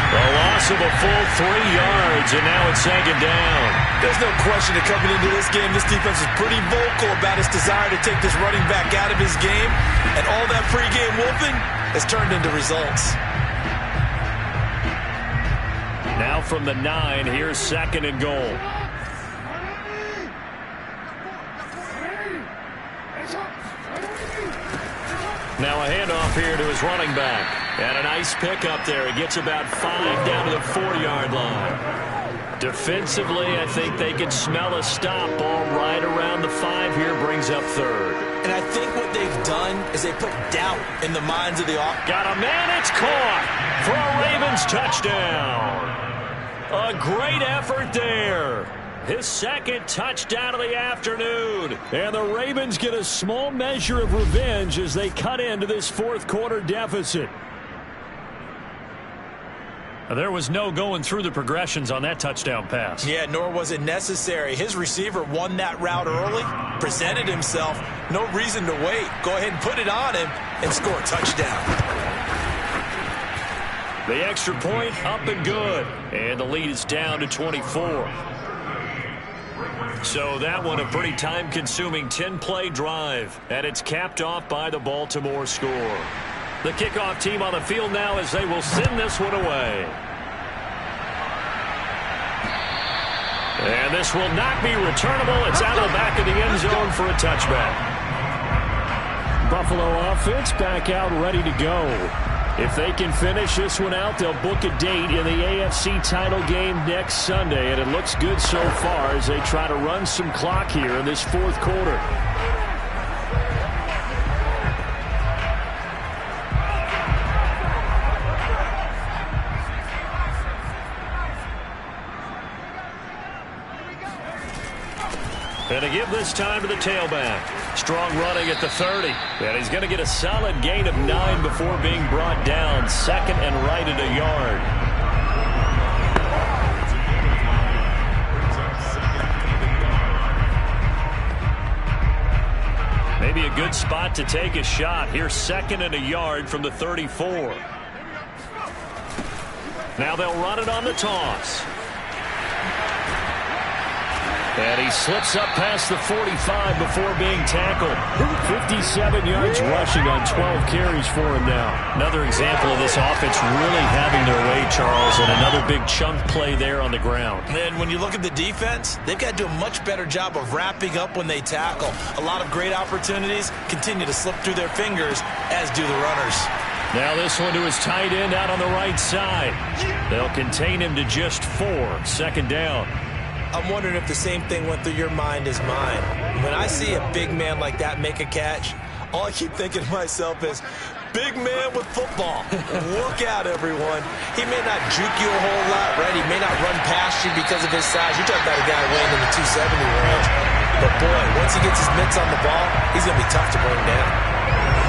A loss of a full 3 yards, and now it's 2nd down. There's no question that coming into this game, this defense is pretty vocal about its desire to take this running back out of his game. And all that pregame wolfing has turned into results. Now from the 9, here's 2nd and goal. Now a handoff here to his running back. And a nice pickup there. He gets about 5 down to the 4-yard line. Defensively, I think they could smell a stop. Ball right around the 5 here, brings up third. And I think what they've done is they put doubt in the minds of the offense. Got a man, it's caught for a Ravens touchdown. A great effort there. His second touchdown of the afternoon. And the Ravens get a small measure of revenge as they cut into this fourth quarter deficit. There was no going through the progressions on that touchdown pass. Yeah, nor was it necessary. His receiver won that route early, presented himself. No reason to wait. Go ahead and put it on him and score a touchdown. The extra point up and good. And the lead is down to 24. So that one a pretty time-consuming 10-play drive. And it's capped off by the Baltimore score. The kickoff team on the field now as they will send this one away. And this will not be returnable. It's out of the back of the end zone for a touchback. Buffalo offense back out ready to go. If they can finish this one out, they'll book a date in the AFC title game next Sunday. And it looks good so far as they try to run some clock here in this fourth quarter. And to give this time to the tailback. Strong running at the 30. And he's going to get a solid gain of 9 before being brought down. Second and right at a yard. Maybe a good spot to take a shot. Here's second and a yard from the 34. Now they'll run it on the toss. And he slips up past the 45 before being tackled. 57 yards rushing on 12 carries for him now. Another example of this offense really having their way, Charles, and another big chunk play there on the ground. And when you look at the defense, they've got to do a much better job of wrapping up when they tackle. A lot of great opportunities continue to slip through their fingers, as do the runners. Now this one to his tight end out on the right side. They'll contain him to just 4. Second down. I'm wondering if the same thing went through your mind as mine. When I see a big man like that make a catch, all I keep thinking to myself is, big man with football. Look out, everyone. He may not juke you a whole lot, right? He may not run past you because of his size. You're talking about a guy weighing in the 270 range. But, boy, once he gets his mitts on the ball, he's going to be tough to bring down.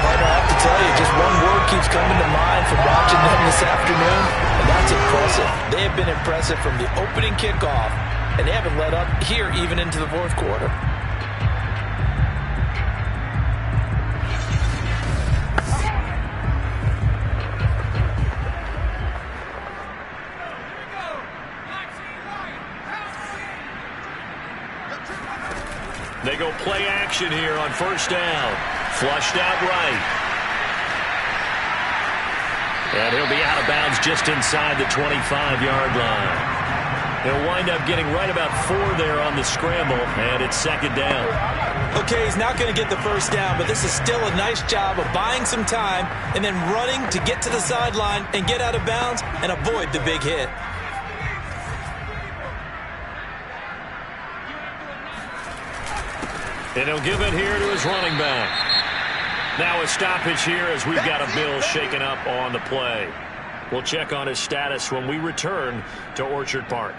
But I have to tell you, just one word keeps coming to mind from watching them this afternoon, and that's impressive. They have been impressive from the opening kickoff, and they haven't let up here even into the fourth quarter. They go play action here on first down. Flushed out right. And he'll be out of bounds just inside the 25-yard line. He'll wind up getting right about 4 there on the scramble, and it's second down. Okay, he's not going to get the first down, but this is still a nice job of buying some time and then running to get to the sideline and get out of bounds and avoid the big hit. And he'll give it here to his running back. Now a stoppage here as we've got a Bill shaken up on the play. We'll check on his status when we return to Orchard Park.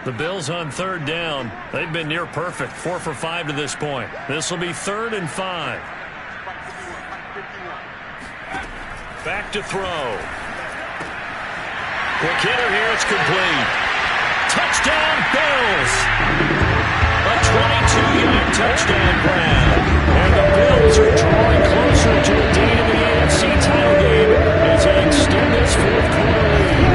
The Bills on third down. They've been near perfect. 4 for 5 to this point. This will be 3rd and 5. Back to throw. Quick hitter here. It's complete. Touchdown, Bills. A 22-yard touchdown grab. And the Bills are drawing closer to a date in the AFC title game as they extend this fourth quarter lead.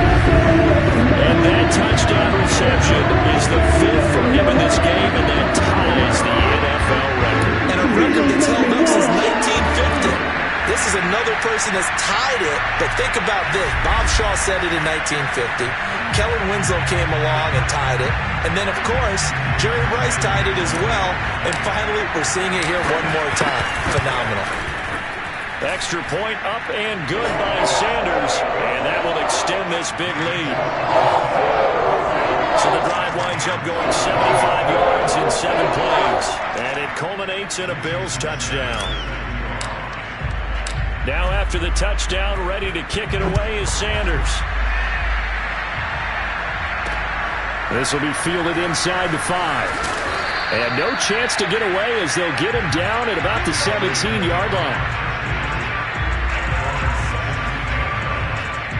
And that touchdown reception is the 5th for him in this game, and that ties the NFL record. And a record that's held up since 1950. This is another person that's tied it, but think about this. Bob Shaw said it in 1950. Kellen Winslow came along and tied it. And then, of course, Jerry Rice tied it as well. And finally, we're seeing it here one more time. Phenomenal. Extra point up and good by Sanders. And that will extend this big lead. So the drive winds up going 75 yards in 7 plays. And it culminates in a Bills touchdown. Now after the touchdown, ready to kick it away is Sanders. This will be fielded inside the 5. And no chance to get away as they'll get him down at about the 17-yard line.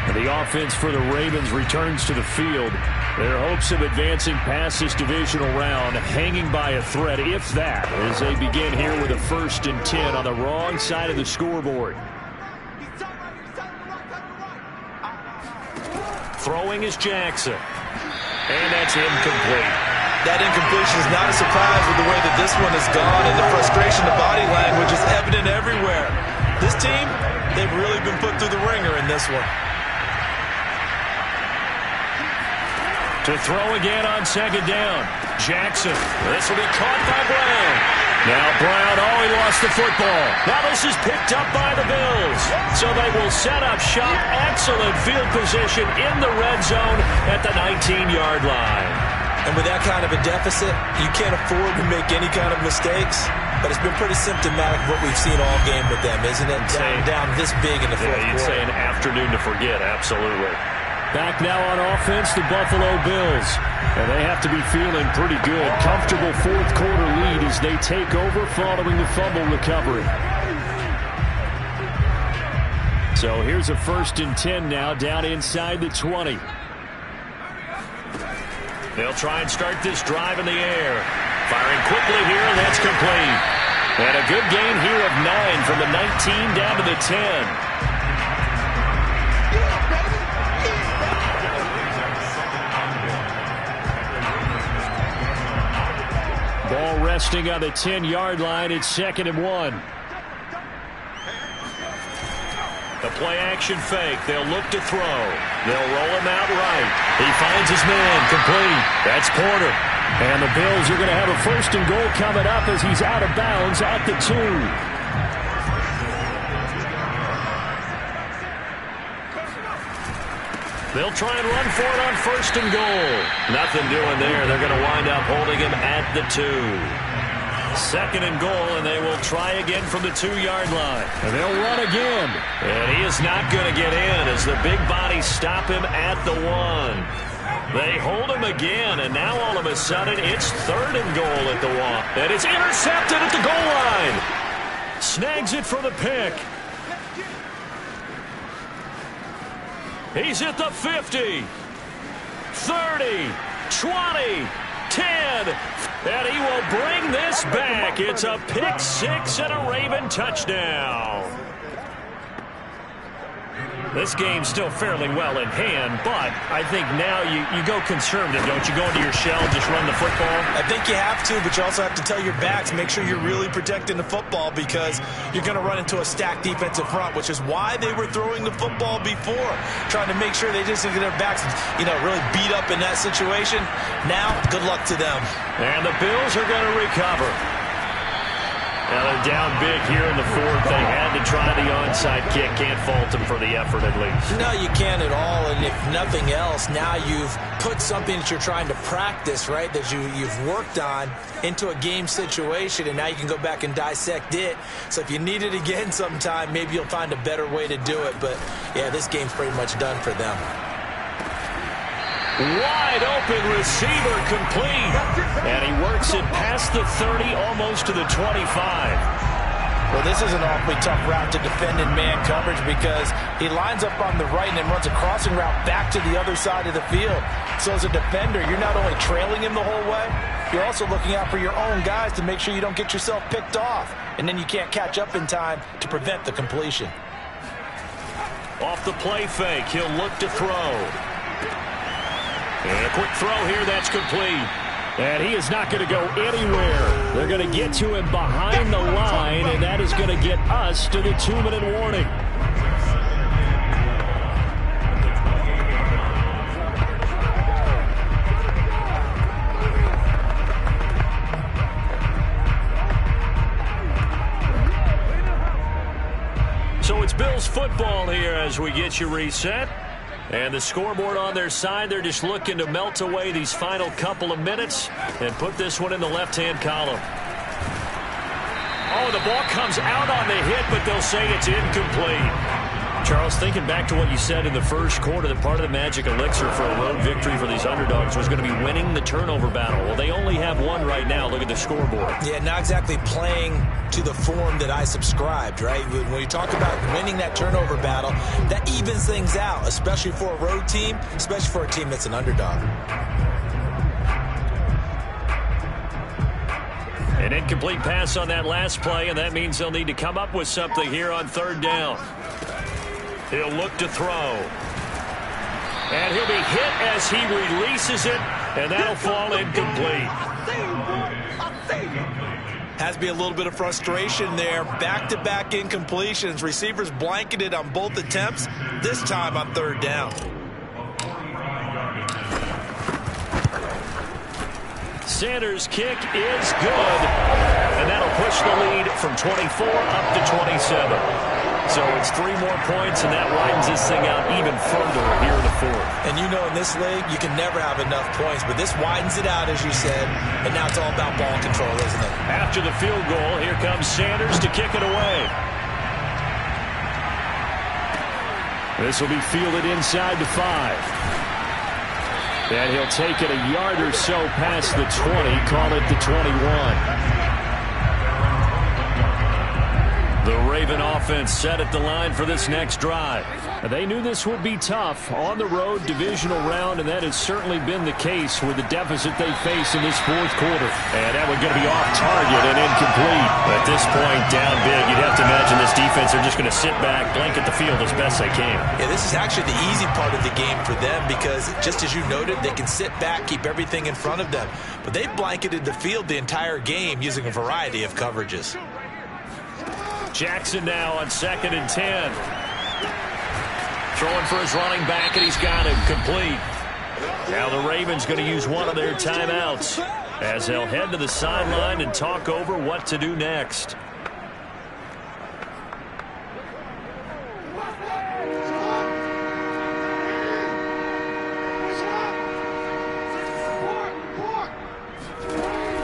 And the offense for the Ravens returns to the field. Their hopes of advancing past this divisional round hanging by a thread, if that, as they begin here with a 1st and 10 on the wrong side of the scoreboard. Throwing is Jackson. And that's incomplete. That incompletion is not a surprise with the way that this one has gone, and the frustration, the body language is evident everywhere. This team, they've really been put through the ringer in this one. To throw again on 2nd down. Jackson. This will be caught by Brown. Now Brown, he lost the football. Now this is picked up by the Bills. So they will set up shop. Excellent field position in the red zone at the 19-yard line. And with that kind of a deficit, you can't afford to make any kind of mistakes. But it's been pretty symptomatic of what we've seen all game with them, isn't it? Down this big in the fourth quarter. You'd say an afternoon to forget, absolutely. Back now on offense, the Buffalo Bills. And they have to be feeling pretty good. Comfortable fourth quarter lead as they take over following the fumble recovery. So here's a 1st and 10 now down inside the 20. They'll try and start this drive in the air. Firing quickly here, and that's complete. And a good gain here of 9 from the 19 down to the 10. Ball resting on the 10-yard line. It's 2nd and 1. The play-action fake. They'll look to throw. They'll roll him out right. He finds his man. Complete. That's Porter. And the Bills are going to have a 1st and goal coming up as he's out of bounds at the 2. They'll try and run for it on 1st and goal. Nothing doing there. They're going to wind up holding him at the 2. 2nd and goal, and they will try again from the 2-yard line. And they'll run again. And he is not going to get in as the big bodies stop him at the 1. They hold him again, and now all of a sudden it's 3rd and goal at the 1. And it's intercepted at the goal line. Snags it for the pick. He's at the 50, 30, 20, 10, and he will bring this back. It's a pick 6 and a Raven touchdown. This game's still fairly well in hand, but I think now you go conservative, don't you? Go into your shell, just run the football? I think you have to, but you also have to tell your backs, make sure you're really protecting the football because you're going to run into a stacked defensive front, which is why they were throwing the football before, trying to make sure they just get their backs, really beat up in that situation. Now, good luck to them. And the Bills are going to recover. Now they're down big here in the 4th. They had to try the onside kick. Can't fault them for the effort at least. No, you can't at all. And if nothing else, now you've put something that you're trying to practice, right, that you've worked on into a game situation, and now you can go back and dissect it. So if you need it again sometime, maybe you'll find a better way to do it. But, yeah, this game's pretty much done for them. Wide open receiver complete. And he works it past the 30, almost to the 25. Well, this is an awfully tough route to defend in man coverage because he lines up on the right and then runs a crossing route back to the other side of the field. So as a defender, you're not only trailing him the whole way, you're also looking out for your own guys to make sure you don't get yourself picked off. And then you can't catch up in time to prevent the completion. Off the play fake, he'll look to throw. And a quick throw here, that's complete. And he is not going to go anywhere. They're going to get to him behind the line, and that is going to get us to the 2-minute warning. football here as we get you reset. And the scoreboard on their side, they're just looking to melt away these final couple of minutes and put this one in the left-hand column. Oh, the ball comes out on the hit, but they'll say it's incomplete. Charles, thinking back to what you said in the first quarter, that part of the magic elixir for a road victory for these underdogs was going to be winning the turnover battle. Well, they only have one right now. Look at the scoreboard. Yeah, not exactly playing to the form that I subscribed, right? When you talk about winning that turnover battle, that evens things out, especially for a road team, especially for a team that's an underdog. An incomplete pass on that last play, and that means they'll need to come up with something here on third down. He'll look to throw. And he'll be hit as he releases it, and that'll fall incomplete. Has to be a little bit of frustration there. Back-to-back incompletions. Receivers blanketed on both attempts, this time on third down. Sanders' kick is good, and that'll push the lead from 24 up to 27. So it's 3 more points, and that widens this thing out even further here in the fourth. And you know in this league, you can never have enough points, but this widens it out, as you said, and now it's all about ball control, isn't it? After the field goal, here comes Sanders to kick it away. This will be fielded inside the 5. And he'll take it a yard or so past the 20, call it the 21. The Raven offense set at the line for this next drive. They knew this would be tough on the road divisional round, and that has certainly been the case with the deficit they face in this fourth quarter. And that one going to be off target and incomplete. At this point, down big, you'd have to imagine this defense are just going to sit back, blanket the field as best they can. Yeah, this is actually the easy part of the game for them because, just as you noted, they can sit back, keep everything in front of them. But they've blanketed the field the entire game using a variety of coverages. Jackson now on 2nd and 10. Throwing for his running back, and he's got him complete. Now the Ravens going to use one of their timeouts as they'll head to the sideline and talk over what to do next.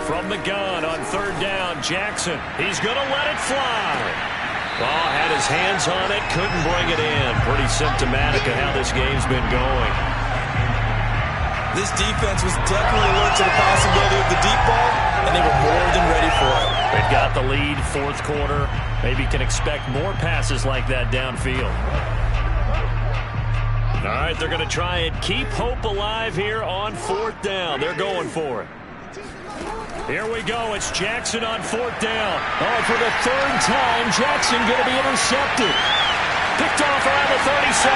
From the gun on third down, Jackson. He's going to let it fly. Oh, had his hands on it, couldn't bring it in. Pretty symptomatic of how this game's been going. This defense was definitely alert to the possibility of the deep ball, and they were more than ready for it. They've got the lead, fourth quarter. Maybe can expect more passes like that downfield. All right, they're going to try and keep hope alive here on fourth down. They're going for it. Here we go. It's Jackson on fourth down. Oh, for the third time, Jackson going to be intercepted. Picked off around the 37.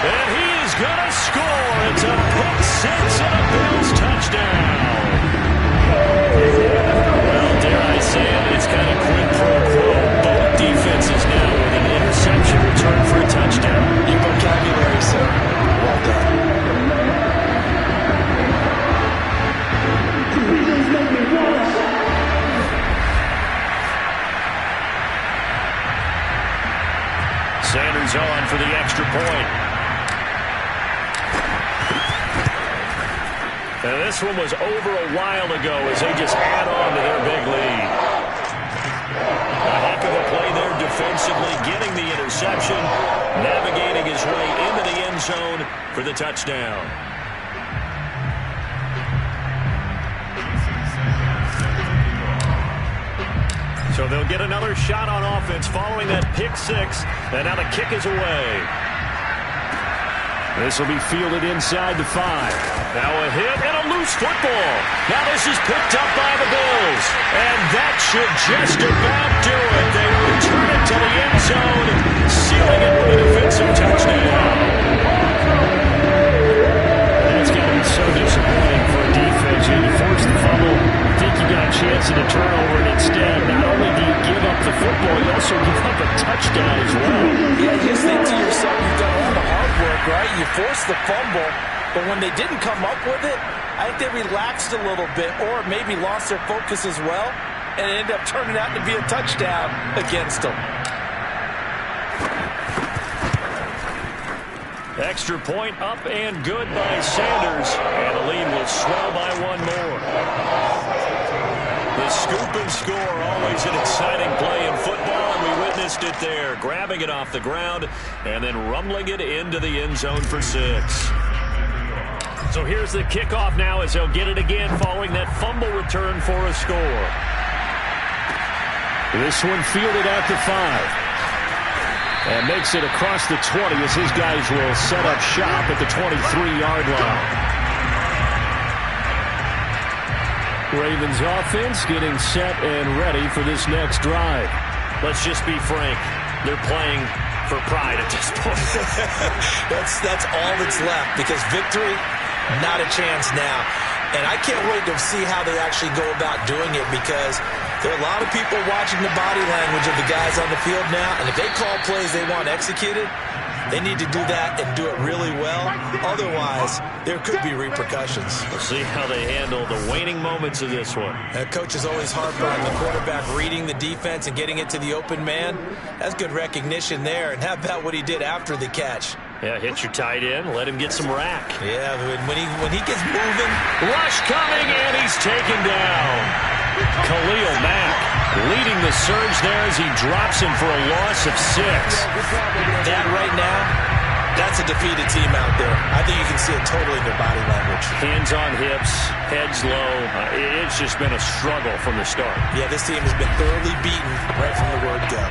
And he is going to score. It's a pick six and a Bills touchdown. Well, dare I say it, it's kind of quid pro quo. Both defenses now with an interception return for a touchdown. Your vocabulary, sir. Well done. Sanders on for the extra point. And this one was over a while ago as they just add on to their big lead. A heck of a play there defensively, getting the interception, navigating his way into the end zone for the touchdown. So they'll get another shot on offense following that pick six. And now the kick is away. This will be fielded inside the 5. Now a hit and a loose football. Now this is picked up by the Bills. And that should just about do it. They return it to the end zone, sealing it with a defensive touchdown. That's got to be so disappointing for a defense. You force the fumble, think you got a chance at a turnover, and instead, not only do you give up the football, you also give up a touchdown as well. Yeah, you just think to yourself, you've done all the hard work, right? You forced the fumble, but when they didn't come up with it, I think they relaxed a little bit or maybe lost their focus as well, and it ended up turning out to be a touchdown against them. Extra point up and good by Sanders. And the lead will swell by one more. The scoop and score, always an exciting play in football, and we witnessed it there. Grabbing it off the ground and then rumbling it into the end zone for 6. So here's the kickoff now as they'll get it again following that fumble return for a score. This one fielded at the 5. And makes it across the 20 as his guys will set up shop at the 23-yard line. Ravens offense getting set and ready for this next drive. Let's just be frank. They're playing for pride at this point. That's all that's left, because victory, not a chance now. And I can't wait to see how they actually go about doing it, because there are a lot of people watching the body language of the guys on the field now, and if they call plays they want executed, they need to do that and do it really well. Otherwise, there could be repercussions. We'll see how they handle the waning moments of this one. Coach is always hard on the quarterback reading the defense and getting it to the open man. That's good recognition there. And how about what he did after the catch? Yeah, hit your tight end, let him get some rack. Yeah, when he gets moving. Rush coming, and he's taken down. Khalil Mack leading the surge there as he drops him for a loss of 6. That right now, that's a defeated team out there. I think you can see it totally in their body language. Hands on hips, heads low. It's just been a struggle from the start. Yeah, this team has been thoroughly beaten right from the word go.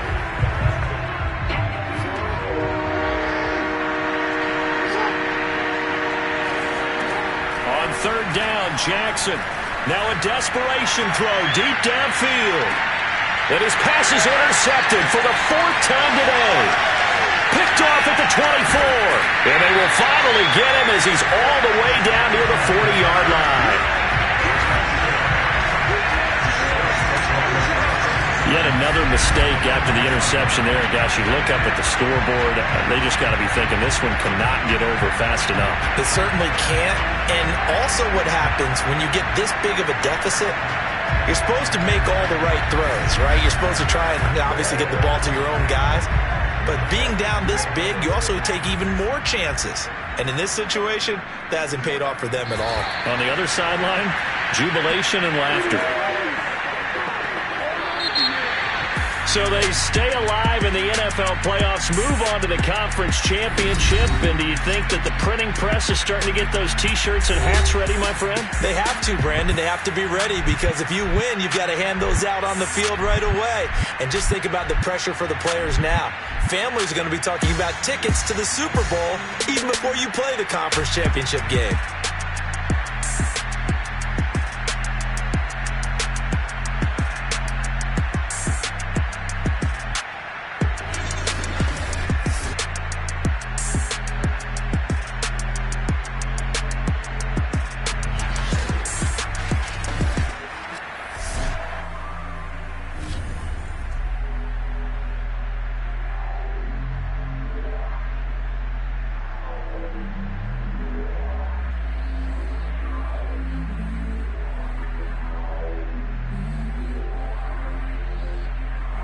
On third down, Jackson. Now a desperation throw deep downfield. And his pass is intercepted for the 4th time today. Picked off at the 24. And they will finally get him as he's all the way down near the 40-yard line. Yet another mistake after the interception there. Gosh, you look up at the scoreboard. They just got to be thinking this one cannot get over fast enough. It certainly can't. And also what happens when you get this big of a deficit, you're supposed to make all the right throws, right? You're supposed to try and obviously get the ball to your own guys. But being down this big, you also take even more chances. And in this situation, that hasn't paid off for them at all. On the other sideline, jubilation and laughter. So they stay alive in the NFL playoffs, move on to the conference championship. And do you think that the printing press is starting to get those T-shirts and hats ready, my friend? They have to, Brandon. They have to be ready, because if you win, you've got to hand those out on the field right away. And just think about the pressure for the players now. Families are going to be talking about tickets to the Super Bowl even before you play the conference championship game.